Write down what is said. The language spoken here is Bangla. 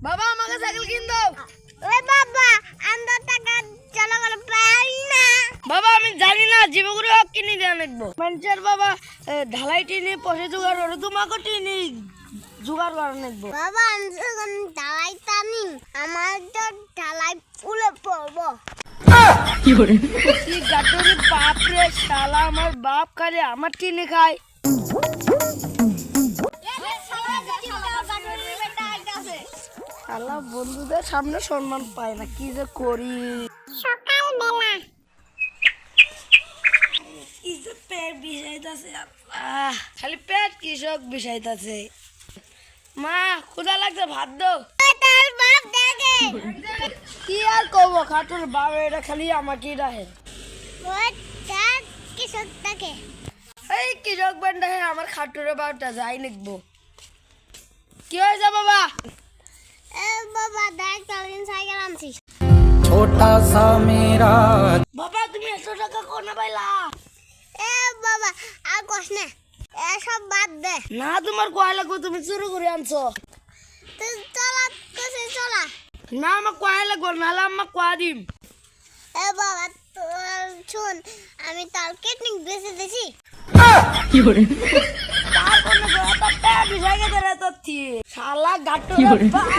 বাবা আমাকে সাইকেল কিন দাও। ওই বাবা আমরা টাকা জমা করে পাই না। বাবা আমি জানি না জীবগুলো কিনে দিয়ে আনবো মানুষের বাবা ঢালাই টিনি পয়সা জোগাড় করে তোমাকে টিনি জোগাড় করে নেবো। বাবা আমি যখন ঢালাই টানি আমার তো ঢালাই ফুলে পড়বো। কি গাটরি বাপ রে শালা আমার বাপ খালি আমার টিনে খায়। শালা বন্ধুদের সামনে সম্মান পায় না কি যে করি। সকালবেলা কি যে পেট বিষাইতাছে খালি পেট কৃষক বিষাইতাছে। মা ক্ষুধা লাগছে ভাত দাও। তার বাপ দেখে কি আর করবো খাটোর বাপ এটা খালি আমাকেই রাখে। ওই তার কৃষক দেখে এই কৃষক বান্ডা আমার খাটুরে বাপটা যাই নিকবো। কি হয়েছে বাবা? এ বাবা দেখ চালিন সাইকেল আনছি। छोटा सा मेरा বাবা তুমি 100 টাকা কোনা পাইলা? এ বাবা আর কস না এসব বাদ দে। না তোমার কয় লাগবে তুমি চুরি করে আনছো। তুই চলা কসে চলা। না আমার কয় লাগবে নাহলে আমার কয়া দিম। এ বাবা তোর শুন আমি তার কেটনিক বেঁচে দিছি। তার কোনো কথা পেট বিষাই গেছে রে তোর শালা গাটুরে বাপ।